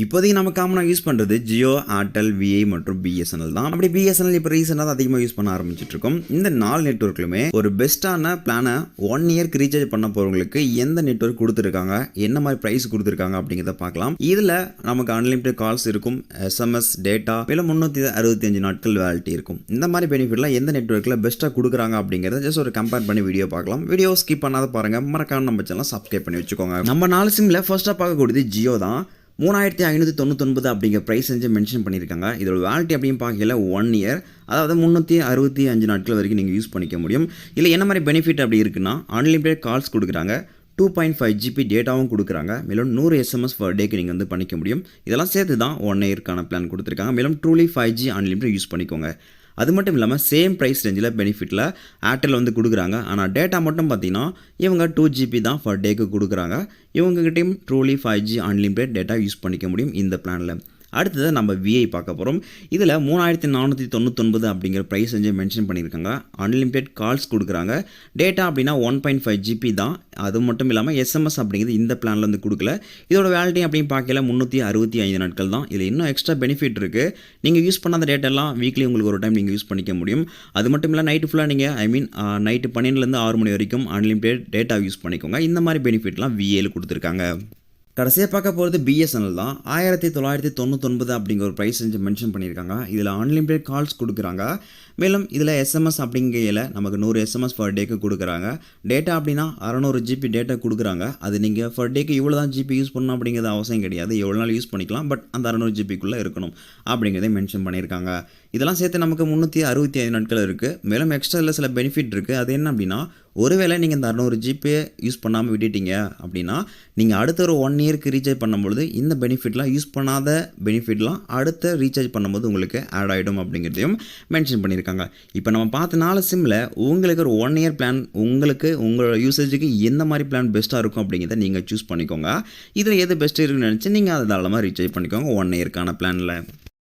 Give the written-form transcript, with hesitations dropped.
இப்போதைக்கு நம்ம காமனாக யூஸ் பண்ணுறது ஜியோ, ஏர்டெல், விஐ மற்றும் பிஎஸ்என்எல் தான். அப்படி பிஎஸ்என்எல் இப்போ ரீசெண்டாக அதிகமாக யூஸ் பண்ண ஆரம்பிச்சிட்டு இருக்கோம். இந்த 4 நெட்வொர்க்லுமே ஒரு பெஸ்ட்டான பிளானை 1 இயர்க்கு ரீசார்ஜ் பண்ண போகிறவங்களுக்கு எந்த நெட்வொர்க் கொடுத்துருக்காங்க, என்ன மாதிரி ப்ரைஸ் கொடுத்துருக்காங்க அப்படிங்கிறத பார்க்கலாம். இதில் நமக்கு அன்லிமிட்டட் கால்ஸ் இருக்கும், எஸ்எம்எஸ், டேட்டா, மேலும் 365 நாட்கள் வேலிட்டி இருக்கும். இந்த மாதிரி பெனிஃபிட்லாம் எந்த நெட்வொர்க்கில் பெஸ்ட்டாக கொடுக்குறாங்க அப்படிங்கிறத ஜஸ்ட் ஒரு கம்பேர் பண்ணி வீடியோ பார்க்கலாம். வீடியோ ஸ்கிப் பண்ணாத பாருங்கள், மறக்காம நம்ம சேனலை சப்ஸ்கிரைப் பண்ணி வச்சுக்கோங்க. நம்ம 4 சிம்மில் ஃபர்ஸ்ட்டாக பார்க்கக்கூடியது ஜியோ தான். 3599 அப்படிங்கிற ப்ரைஸ் செஞ்சு மென்ஷன் பண்ணியிருக்காங்க. இதோட வேலிட்டி அப்படின்னு பார்க்கல 1 இயர், அதாவது 365 நாட்கள் வரைக்கும் நீங்கள் யூஸ் பண்ணிக்க முடியும். இல்லை என்ன மாதிரி பெனிஃபிட் அப்படி இருக்குன்னா, அன்லிமிட்டட் கால்ஸ் கொடுக்குறாங்க, 2.5 GB டேட்டாவும் கொடுக்குறாங்க, மேலும் 100 SMS per டேக்கு நீங்கள் வந்து பண்ணிக்க முடியும். இதெல்லாம் சேர்த்து தான் 1 இயர்க்கான பிளான் கொடுத்துருக்காங்க. மேலும் ட்ரூலி 5G அன்லிமிட்டட் யூஸ் பண்ணிக்கோங்க. அது மட்டும் இல்லாமல் சேம் ப்ரைஸ் ரேஞ்சில் பெனிஃபிட்டில் ஏர்டெல் வந்து கொடுக்குறாங்க. ஆனால் டேட்டா மட்டும் பார்த்தீங்கன்னா இவங்க 2 GB தான் பர் டேக்கு கொடுக்குறாங்க. இவங்ககிட்டையும் truly 5G unlimited data use பண்ணிக்க முடியும் இந்த பிளானில். அடுத்தது நம்ம விஐ பார்க்க போகிறோம். இதில் 3499 அப்படிங்கிற ப்ரைஸ் வந்து மென்ஷன் பண்ணியிருக்காங்க. அன்லிமிட்டட் கால்ஸ் கொடுக்குறாங்க, டேட்டா அப்படின்னா 1.5 GB தான். அது மட்டும் இல்லாமல் எஸ்எம்எஸ் அப்படிங்கிறது இந்த பிளானில் வந்து கொடுக்கல. இதோட வேலிட்டி அப்படின்னு பார்க்கல 365 நாட்கள் தான். இதில் இன்னும் எக்ஸ்ட்ரா பெனிஃபிட் இருக்குது. நீங்கள் யூஸ் பண்ணாத டேட்டாலாம் வீக்லி உங்களுக்கு ஒரு டைம் நீங்கள் யூஸ் பண்ணிக்க முடியும். அது மட்டும் இல்லை நைட்டு ஃபுல்லாக நீங்கள் நைட்டு 12லேருந்து 6 மணி வரைக்கும் அன்லிமிட்டட் டேட்டா யூஸ் பண்ணிக்கோங்க. இந்த மாதிரி பெனிஃபிட்லாம் விஏல கொடுத்துருக்காங்க. கடைசியாக பார்க்க போகிறது பிஎஸ்என்எல் தான். 1999 அப்படிங்கிற ஒரு ப்ரைஸ் செஞ்சு மென்ஷன் பண்ணியிருக்காங்க. இதில் அன்லிமிட்டட் கால்ஸ் கொடுக்குறாங்க, மேலும் இதில் எஸ்எம்எஸ் அப்படிங்கையில் நமக்கு 100 SMS பர் டேக்கு கொடுக்குறாங்க. டேட்டா அப்படின்னா 600 GB டேட்டா கொடுக்குறாங்க. அது நீங்கள் பர் டேக்கு இவ்வளோ தான் GB யூஸ் பண்ணணும் அப்படிங்கிறது அவசியம் கிடையாது, எவ்வளோ நாள் யூஸ் பண்ணிக்கலாம், பட் அந்த 600 GBக்குள்ளே இருக்கணும் அப்படிங்கிறத மென்ஷன் பண்ணியிருக்காங்க. இதெல்லாம் சேர்த்து நமக்கு 365 நாட்கள் இருக்குது. மேலும் எக்ஸ்ட்ரா இதில் சில பெனிஃபிட் இருக்குது. அது என்ன அப்படின்னா, ஒருவேளை நீங்கள் இந்த 600 GB யூஸ் பண்ணாமல் விட்டுட்டீங்க அப்படின்னா நீங்கள் அடுத்த ஒரு 1 இயர்க்கு ரீசார்ஜ் பண்ணும்பொழுது இந்த பெனிஃபிட்லாம் யூஸ் பண்ணாத பெனிஃபிட்லாம் அடுத்த ரீசார்ஜ் பண்ணும்போது உங்களுக்கு ஆட் ஆகிடும் அப்படிங்கிறதையும் மென்ஷன் பண்ணியிருக்காங்க. இப்போ நம்ம பார்த்த 4 சிம்மில் உங்களுக்கு ஒரு 1 இயர் பிளான், உங்களுக்கு உங்களோட யூசேஜுக்கு எந்த மாதிரி பிளான் பெஸ்ட்டாக இருக்கும் அப்படிங்கிறத நீங்கள் சூஸ் பண்ணிக்கோங்க. இதில் எது பெஸ்ட்டு இருக்குன்னு நினச்சி நீங்கள் அதை தாராளமாக ரீசார்ஜ் பண்ணிக்கோங்க 1 இயர்க்கான பிளானில்.